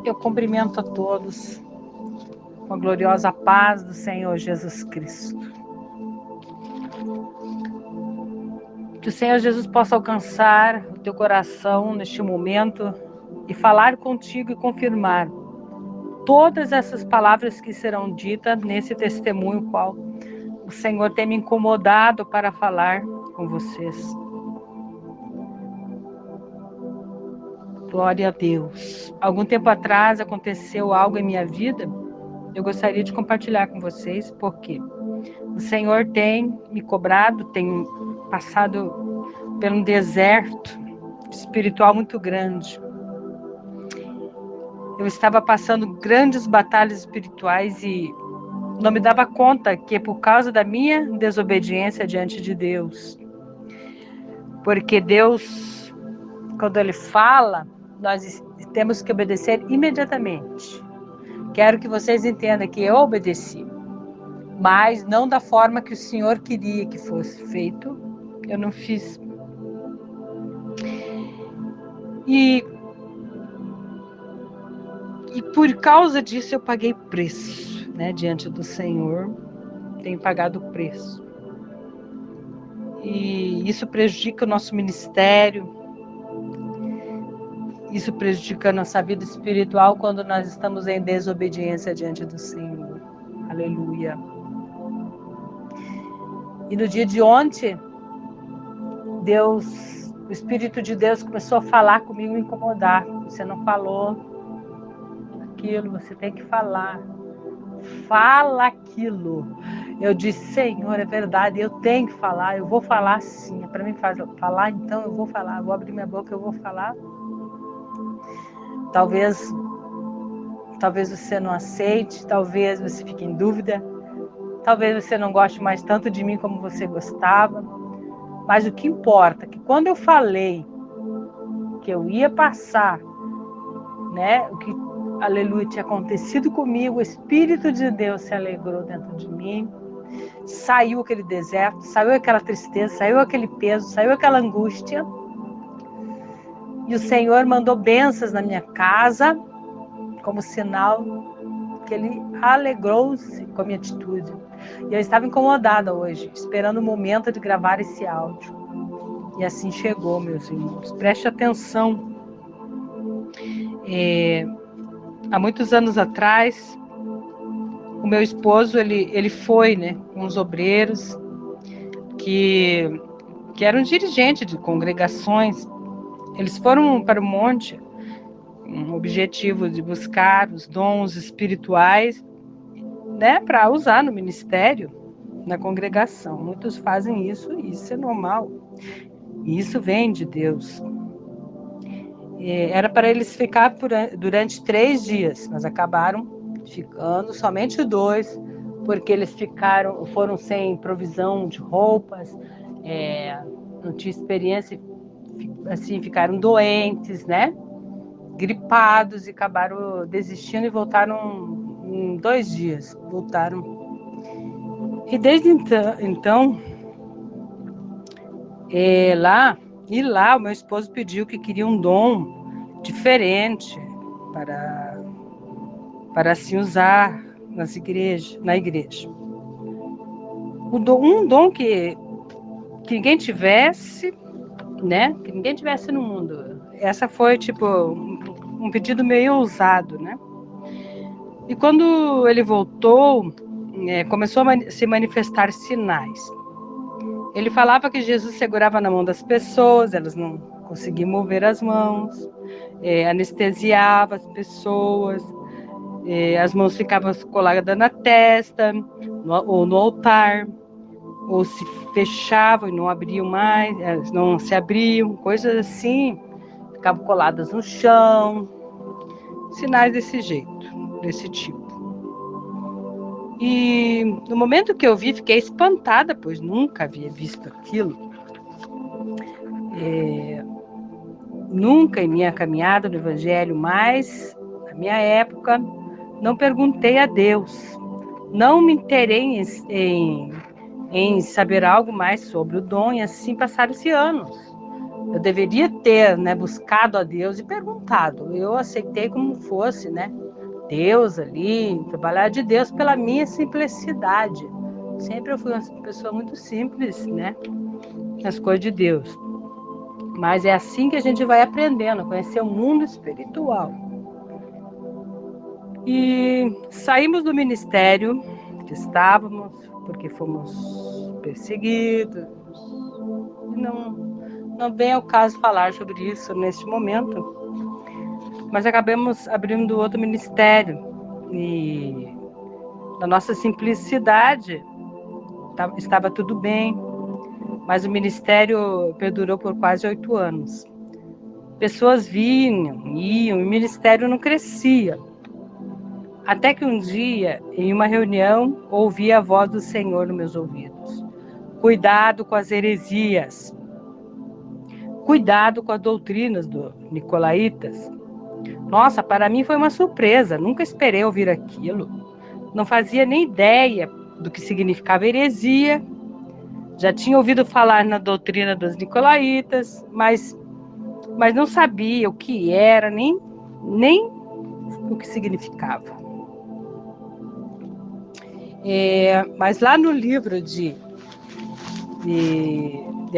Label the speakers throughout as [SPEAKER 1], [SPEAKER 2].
[SPEAKER 1] Eu cumprimento a todos com a gloriosa paz do Senhor Jesus Cristo. Que o Senhor Jesus possa alcançar o teu coração neste momento e falar contigo e confirmar todas essas palavras que serão ditas nesse testemunho qual o Senhor tem me incomodado para falar com vocês. Glória a Deus. Algum tempo atrás aconteceu algo em minha vida, eu gostaria de compartilhar com vocês, porque o Senhor tem me cobrado, tem passado por um deserto espiritual muito grande. Eu estava passando grandes batalhas espirituais e não me dava conta que é por causa da minha desobediência diante de Deus. Porque Deus, quando Ele fala, nós temos que obedecer imediatamente. Quero que vocês entendam que eu obedeci, mas não da forma que o Senhor queria que fosse feito. Eu não fiz. E por causa disso eu paguei preço, né, diante do Senhor. Tenho pagado o preço. E isso prejudica o nosso ministério. Isso prejudica a nossa vida espiritual quando nós estamos em desobediência diante do Senhor. Aleluia. E no dia de ontem, o Espírito de Deus começou a falar comigo, me incomodar. Você não falou aquilo, você tem que falar. Fala aquilo. Eu disse, Senhor, é verdade, eu tenho que falar, eu vou falar sim. É para mim falar, então eu vou falar, vou abrir minha boca, eu vou falar. Talvez você não aceite, talvez você fique em dúvida, talvez você não goste mais tanto de mim como você gostava, mas o que importa é que quando eu falei que eu ia passar, né, o que, aleluia, tinha acontecido comigo, o Espírito de Deus se alegrou dentro de mim, saiu aquele deserto, saiu aquela tristeza, saiu aquele peso, saiu aquela angústia, e o Senhor mandou bênçãos na minha casa, como sinal que Ele alegrou-se com a minha atitude. E eu estava incomodada hoje, esperando o momento de gravar esse áudio. E assim chegou, meus irmãos. Preste atenção. Há muitos anos atrás, o meu esposo, ele foi, né, com os obreiros que eram dirigentes de congregações. Eles foram para o monte, um objetivo de buscar os dons espirituais, né, para usar no ministério, na congregação. Muitos fazem isso e isso é normal. E isso vem de Deus. Era para eles ficar durante 3 dias, mas acabaram ficando somente 2, porque eles foram sem provisão de roupas, não tinha experiência, assim, ficaram doentes, né? Gripados e acabaram desistindo e voltaram em 2 dias. Voltaram. E desde então lá o meu esposo pediu que queria um dom diferente para se usar na igreja. Um dom que ninguém tivesse, né? Que ninguém tivesse no mundo. Essa foi tipo um pedido meio ousado, né? E quando ele voltou, começou a se manifestar sinais. Ele falava que Jesus segurava na mão das pessoas, elas não conseguiam mover as mãos, anestesiava as pessoas, as mãos ficavam coladas na testa, ou no altar, ou se fechavam e não abriam mais, não se abriam, coisas assim, ficavam coladas no chão, sinais desse jeito, desse tipo. E no momento que eu vi, fiquei espantada, pois nunca havia visto aquilo. Nunca em minha caminhada no Evangelho, mas na minha época, não perguntei a Deus. Não me interessei em saber algo mais sobre o dom, e assim passaram-se anos. Eu deveria ter, né, buscado a Deus e perguntado. Eu aceitei como fosse, né? Deus ali, trabalhar de Deus pela minha simplicidade. Sempre eu fui uma pessoa muito simples, né? Nas coisas de Deus. Mas é assim que a gente vai aprendendo a conhecer o mundo espiritual. E saímos do ministério que estávamos, porque fomos perseguidos. Não vem ao caso falar sobre isso neste momento, mas acabamos abrindo outro ministério. E na nossa simplicidade estava tudo bem, mas o ministério perdurou por quase 8 anos. Pessoas vinham, iam, e o ministério não crescia. Até que um dia, em uma reunião, ouvi a voz do Senhor nos meus ouvidos. Cuidado com as heresias. Cuidado com as doutrinas dos nicolaítas. Nossa, para mim foi uma surpresa. Nunca esperei ouvir aquilo. Não fazia nem ideia do que significava heresia. Já tinha ouvido falar na doutrina dos nicolaítas, mas não sabia o que era, nem o que significava. Mas lá no livro de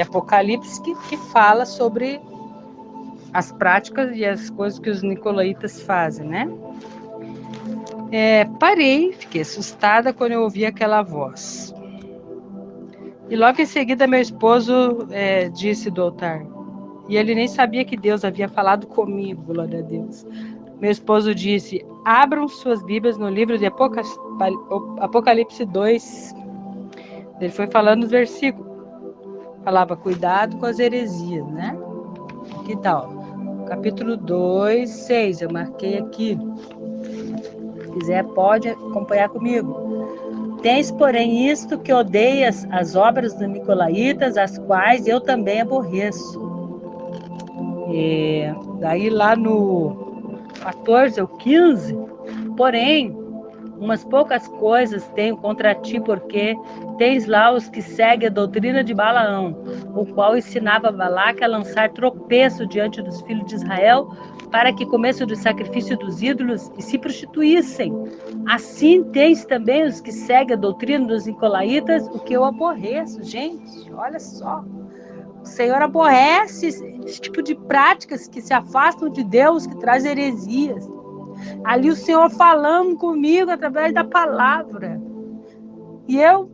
[SPEAKER 1] Apocalipse que fala sobre as práticas e as coisas que os nicolaítas fazem, né? Parei, fiquei assustada quando eu ouvi aquela voz. E logo em seguida meu esposo disse do altar, e ele nem sabia que Deus havia falado comigo, glória a Deus. Meu esposo disse, abram suas Bíblias no livro de Apocalipse 2. Ele foi falando os versículos. Falava, cuidado com as heresias, né? Que tal? Capítulo 2, 6, eu marquei aqui. Se quiser, pode acompanhar comigo. Tens, porém, isto que odeias as obras dos nicolaítas, as quais eu também aborreço. Daí lá no 14 ou 15, porém, umas poucas coisas tenho contra ti, porque tens lá os que seguem a doutrina de Balaão, o qual ensinava Balaque a lançar tropeço diante dos filhos de Israel, para que comessem do sacrifício dos ídolos e se prostituíssem. Assim tens também os que seguem a doutrina dos nicolaítas, o que eu aborreço. Gente, olha só. O Senhor aborrece esse tipo de práticas que se afastam de Deus, que traz heresias. Ali o Senhor falando comigo através da palavra. E eu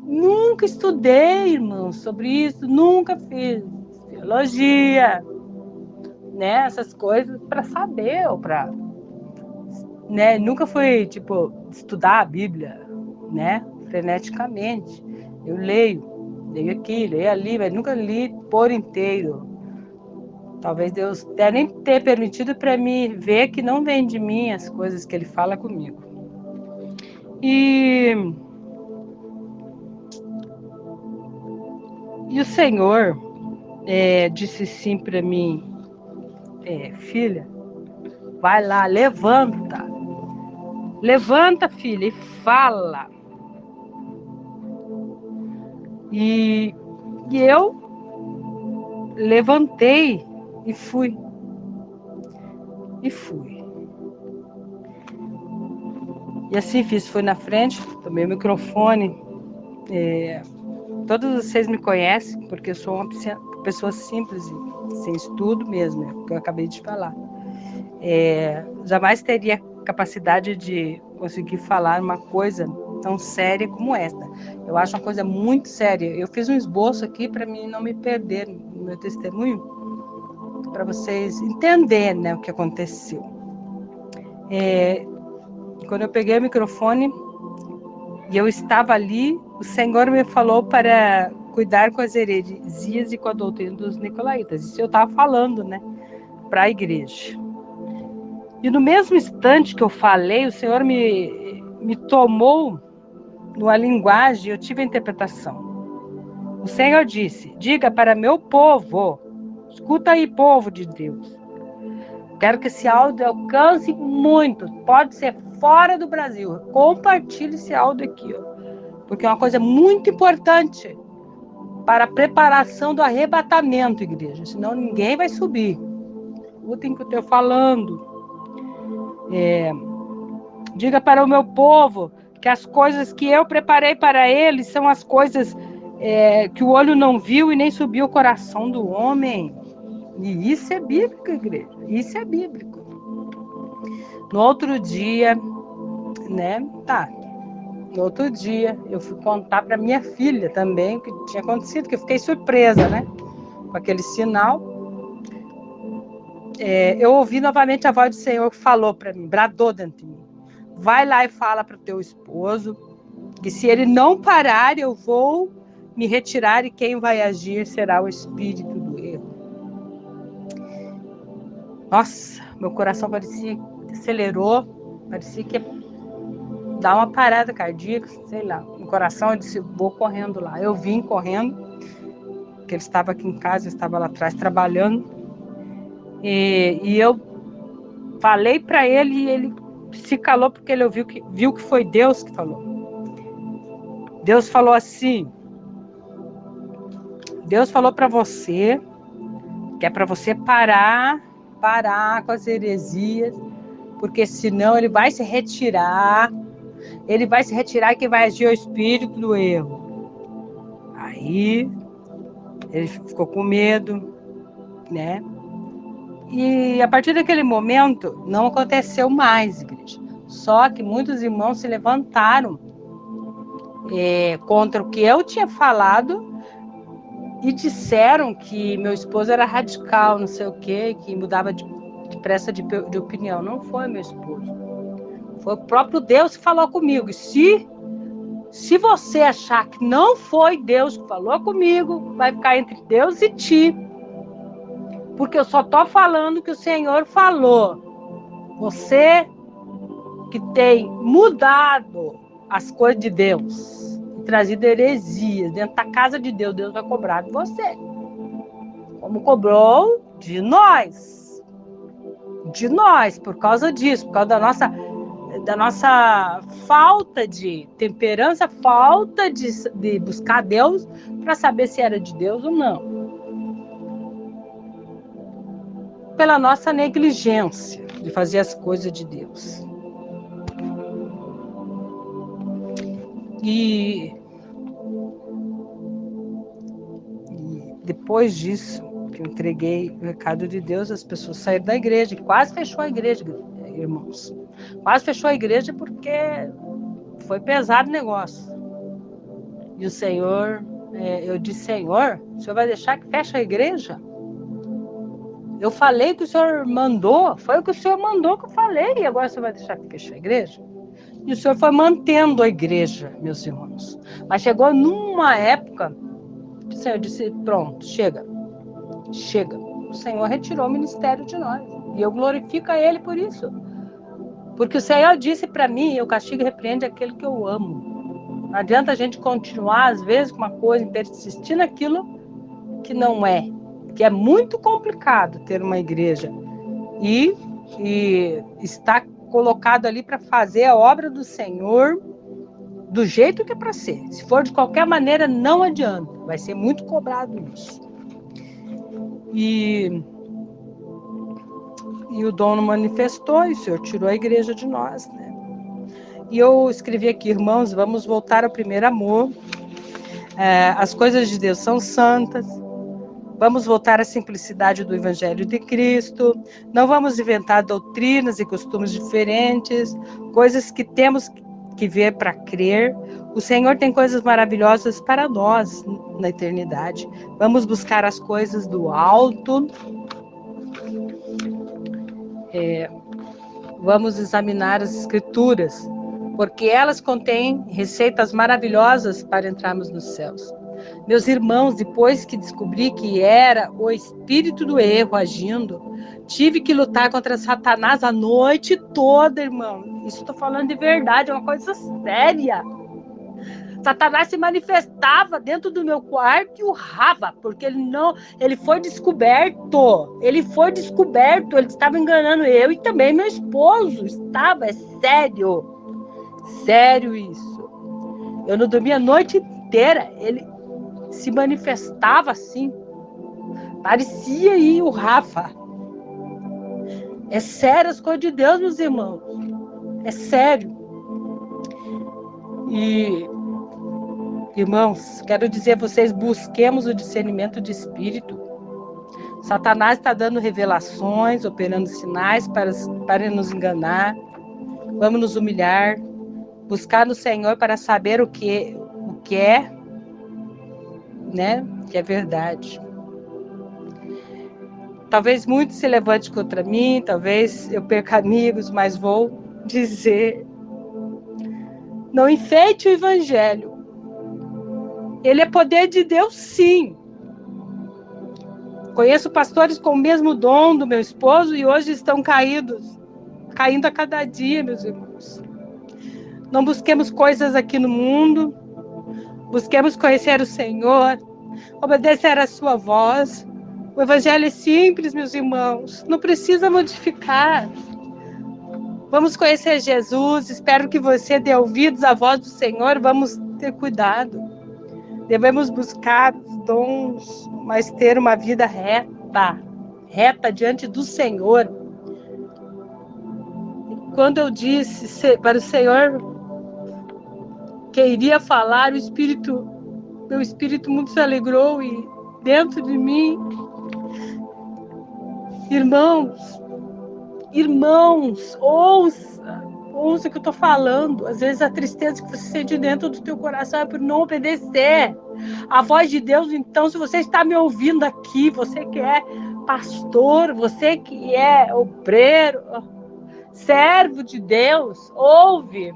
[SPEAKER 1] nunca estudei, irmãos, sobre isso, nunca fiz teologia, né, essas coisas para saber, ou para, né, nunca fui, tipo, estudar a Bíblia, né, freneticamente. Eu leio aqui, leio ali, mas nunca li por inteiro. Talvez Deus deve nem ter permitido para mim ver que não vem de mim as coisas que Ele fala comigo. E o Senhor disse sim para mim, filha, vai lá, levanta, filha, e fala. E eu levantei e fui. E assim fiz, fui na frente, tomei o microfone. Todos vocês me conhecem, porque eu sou uma pessoa simples, sem estudo mesmo, é o que eu acabei de falar. Jamais teria capacidade de conseguir falar uma coisa tão séria como esta. Eu acho uma coisa muito séria. Eu fiz um esboço aqui para mim não me perder no meu testemunho, para vocês entenderem, né, o que aconteceu. Quando eu peguei o microfone e eu estava ali, o Senhor me falou para cuidar com as heresias e com a doutrina dos nicolaítas. Isso eu estava falando, né, para a igreja. E no mesmo instante que eu falei, o Senhor me tomou numa linguagem, eu tive a interpretação. O Senhor disse, diga para meu povo, escuta aí, povo de Deus. Quero que esse áudio alcance muito, pode ser fora do Brasil. Compartilhe esse áudio aqui, ó, porque é uma coisa muito importante para a preparação do arrebatamento, igreja. Senão ninguém vai subir. Escutem o que eu estou falando. Diga para o meu povo que as coisas que eu preparei para eles são as coisas que o olho não viu e nem subiu o coração do homem. E isso é bíblico, igreja. Isso é bíblico. No outro dia, né? No outro dia, eu fui contar para minha filha também o que tinha acontecido, que eu fiquei surpresa, né? Com aquele sinal. Eu ouvi novamente a voz do Senhor que falou para mim, bradou dentro de mim. Vai lá e fala para o teu esposo que se ele não parar, eu vou me retirar e quem vai agir será o espírito do erro. Nossa, meu coração parecia que acelerou, parecia que ia dar uma parada cardíaca, sei lá. No coração eu disse, vou correndo lá. Eu vim correndo, porque ele estava aqui em casa, eu estava lá atrás trabalhando. E eu falei para ele e ele se calou porque ele viu que foi Deus que falou. Deus falou assim, Deus falou para você, que é para você parar com as heresias, porque senão ele vai se retirar e quem vai agir é o espírito do erro. Aí ele ficou com medo, né? E a partir daquele momento não aconteceu mais, igreja. Só que muitos irmãos se levantaram contra o que eu tinha falado e disseram que meu esposo era radical, não sei o quê, que mudava depressa de opinião. Não foi meu esposo. Foi o próprio Deus que falou comigo. E se você achar que não foi Deus que falou comigo, vai ficar entre Deus e ti. Porque eu só estou falando o que o Senhor falou. Você que tem mudado as coisas de Deus, trazido heresias dentro da casa de Deus, Deus vai cobrar de você. Como cobrou de nós. De nós, por causa disso, por causa da nossa falta de temperança, falta de buscar Deus para saber se era de Deus ou não. Pela nossa negligência de fazer as coisas de Deus. E depois disso, que eu entreguei o recado de Deus, as pessoas saíram da igreja, quase fechou a igreja, irmãos. Quase fechou a igreja porque foi pesado o negócio. E o Senhor, eu disse, Senhor, o Senhor vai deixar que feche a igreja? Eu falei que o Senhor mandou, foi o que o Senhor mandou que eu falei, e agora o Senhor vai deixar que feche a igreja? E o Senhor foi mantendo a igreja, meus irmãos. Mas chegou numa época, o Senhor disse, pronto, chega. O Senhor retirou o ministério de nós. E eu glorifico a Ele por isso. Porque o Senhor disse para mim, eu castigo e repreendo aquele que eu amo. Não adianta a gente continuar, às vezes, com uma coisa, persistir naquilo que não é. Que é muito complicado ter uma igreja. E está colocado ali para fazer a obra do Senhor do jeito que é para ser. Se for de qualquer maneira, não adianta. Vai ser muito cobrado isso. E o dono manifestou, e o Senhor tirou a igreja de nós, né? E eu escrevi aqui, irmãos, vamos voltar ao primeiro amor. As coisas de Deus são santas. Vamos voltar à simplicidade do Evangelho de Cristo. Não vamos inventar doutrinas e costumes diferentes, coisas que temos que ver para crer. O Senhor tem coisas maravilhosas para nós na eternidade. Vamos buscar as coisas do alto. Vamos examinar as Escrituras, porque elas contêm receitas maravilhosas para entrarmos nos céus. Meus irmãos, depois que descobri que era o espírito do erro agindo, tive que lutar contra Satanás a noite toda, irmão. Isso estou falando de verdade, é uma coisa séria. Satanás se manifestava dentro do meu quarto e urrava, porque ele foi descoberto. Ele estava enganando eu e também meu esposo. É sério. Sério isso. Eu não dormia a noite inteira. se manifestava assim. Parecia aí o Rafa. É sério as coisas de Deus, meus irmãos. É sério. E, irmãos, quero dizer a vocês, busquemos o discernimento de espírito. Satanás está dando revelações, operando sinais para nos enganar. Vamos nos humilhar, buscar no Senhor para saber o que é, né? Que é verdade. Talvez muitos se levante contra mim, talvez eu perca amigos, mas vou dizer: não enfeite o evangelho. Ele é poder de Deus, sim. Conheço pastores com o mesmo dom do meu esposo e hoje estão caindo a cada dia, meus irmãos. Não busquemos coisas aqui no mundo, busquemos conhecer o Senhor, obedecer a sua voz. O evangelho é simples, meus irmãos, não precisa modificar. Vamos conhecer Jesus, espero que você dê ouvidos à voz do Senhor, vamos ter cuidado. Devemos buscar os dons, mas ter uma vida reta diante do Senhor. Quando eu disse para o Senhor que iria falar, meu espírito muito se alegrou e dentro de mim, irmãos, ouça o que eu estou falando. Às vezes a tristeza que você sente dentro do teu coração é por não obedecer a voz de Deus. Então, se você está me ouvindo aqui, você que é pastor, você que é obreiro, servo de Deus, ouve,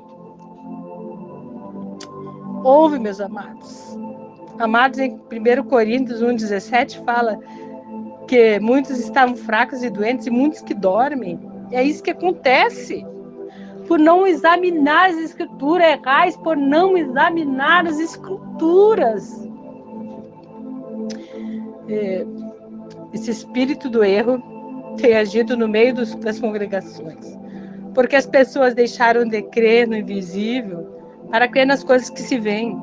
[SPEAKER 1] meus amados. Amados, em 1 Coríntios 1,17 fala que muitos estavam fracos e doentes e muitos que dormem. É isso que acontece. Por não examinar as escrituras, errais por não examinar as escrituras. Esse espírito do erro tem agido no meio das congregações, porque as pessoas deixaram de crer no invisível para crer nas coisas que se veem.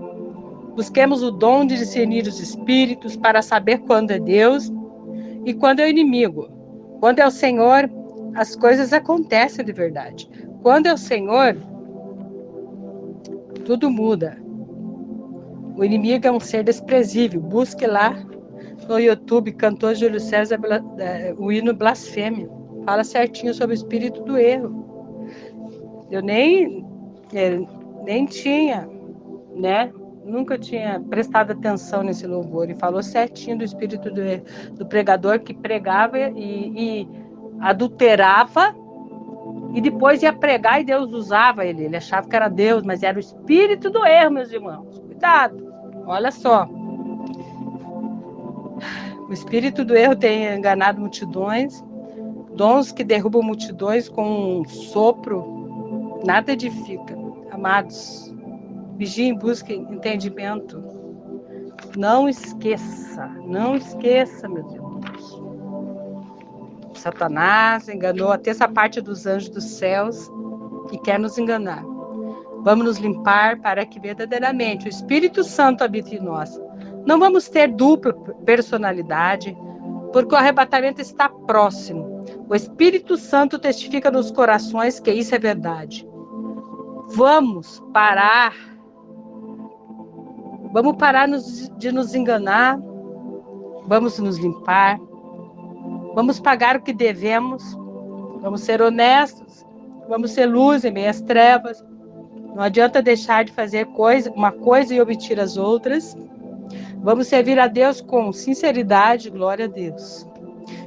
[SPEAKER 1] Busquemos o dom de discernir os espíritos para saber quando é Deus e quando é o inimigo. Quando é o Senhor, as coisas acontecem de verdade. Quando é o Senhor, tudo muda. O inimigo é um ser desprezível. Busque lá no YouTube, cantor Júlio César, o hino Blasfêmia. Fala certinho sobre o espírito do erro. Eu nem tinha, né? Nunca tinha prestado atenção nesse louvor. E falou certinho do espírito do pregador que pregava e adulterava e depois ia pregar e Deus usava ele. Ele achava que era Deus, mas era o espírito do erro, meus irmãos. Cuidado, olha só. O espírito do erro tem enganado multidões, dons que derrubam multidões com um sopro, nada edifica. Amados, vigiem, busquem entendimento. Não esqueça, meus irmãos. Satanás enganou a terça parte dos anjos dos céus e quer nos enganar. Vamos nos limpar para que verdadeiramente o Espírito Santo habite em nós. Não vamos ter dupla personalidade, porque o arrebatamento está próximo. O Espírito Santo testifica nos corações que isso é verdade. Vamos parar de nos enganar, vamos nos limpar, vamos pagar o que devemos, vamos ser honestos, vamos ser luz em meio às trevas. Não adianta deixar de fazer uma coisa e omitir as outras. Vamos servir a Deus com sinceridade, glória a Deus.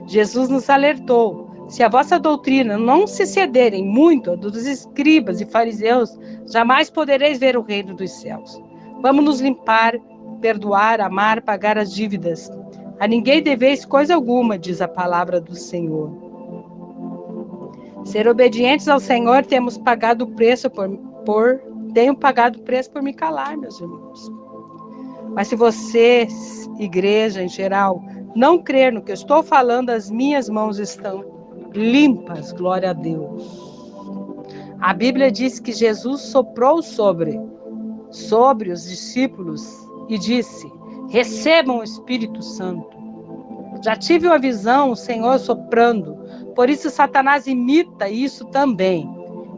[SPEAKER 1] Jesus nos alertou: se a vossa doutrina não se cederem muito a dos escribas e fariseus, jamais podereis ver o reino dos céus. Vamos nos limpar, perdoar, amar, pagar as dívidas. A ninguém deveis coisa alguma, diz a palavra do Senhor. Ser obedientes ao Senhor, temos pagado o preço tenho pagado o preço por me calar, meus irmãos. Mas se você, igreja em geral, não crer no que eu estou falando, as minhas mãos estão limpas, glória a Deus. A Bíblia diz que Jesus soprou sobre os discípulos e disse: Recebam o Espírito Santo. Já tive uma visão, o Senhor soprando. Por isso Satanás imita isso também.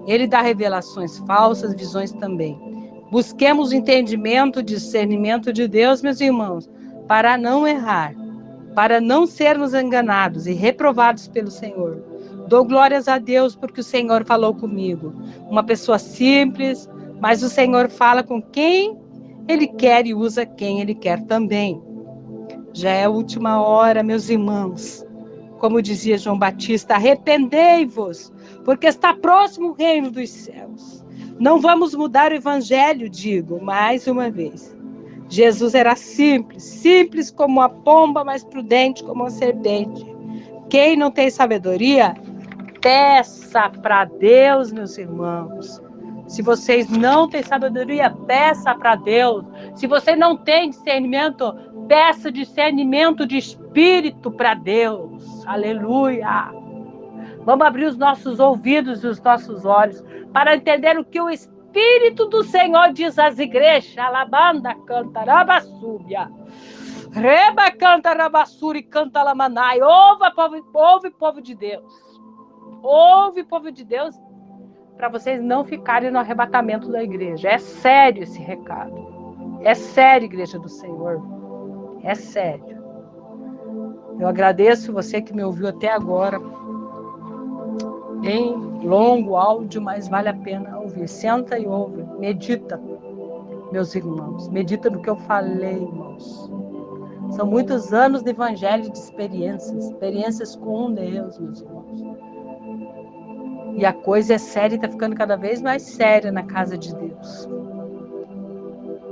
[SPEAKER 1] Ele dá revelações falsas, visões também. Busquemos o entendimento, o discernimento de Deus, meus irmãos, para não errar, para não sermos enganados e reprovados pelo Senhor. Dou glórias a Deus porque o Senhor falou comigo. Uma pessoa simples, mas o Senhor fala com quem Ele quer e usa quem Ele quer também. Já é a última hora, meus irmãos. Como dizia João Batista, arrependei-vos, porque está próximo o reino dos céus. Não vamos mudar o evangelho, digo, mais uma vez. Jesus era simples, simples como a pomba, mas prudente como a serpente. Quem não tem sabedoria, peça para Deus, meus irmãos. Se vocês não têm sabedoria, peça para Deus. Se você não tem discernimento, peça discernimento de espírito para Deus. Aleluia! Vamos abrir os nossos ouvidos e os nossos olhos para entender o que o Espírito do Senhor diz às igrejas. Alabanda canta rabassúbia. Reba canta rabassuri canta lamanai. Ouve, povo de Deus. Ouve, povo de Deus, para vocês não ficarem no arrebatamento da igreja. É sério esse recado. É sério, igreja do Senhor. É sério. Eu agradeço você que me ouviu até agora. Em longo áudio, mas vale a pena ouvir. Senta e ouve. Medita, meus irmãos. Medita no que eu falei, irmãos. São muitos anos de evangelho, de experiências com Deus, meus irmãos. E a coisa é séria e está ficando cada vez mais séria na casa de Deus.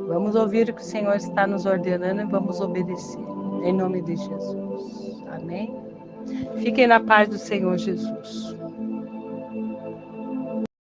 [SPEAKER 1] Vamos ouvir o que o Senhor está nos ordenando e vamos obedecer. Em nome de Jesus. Amém? Fiquem na paz do Senhor Jesus.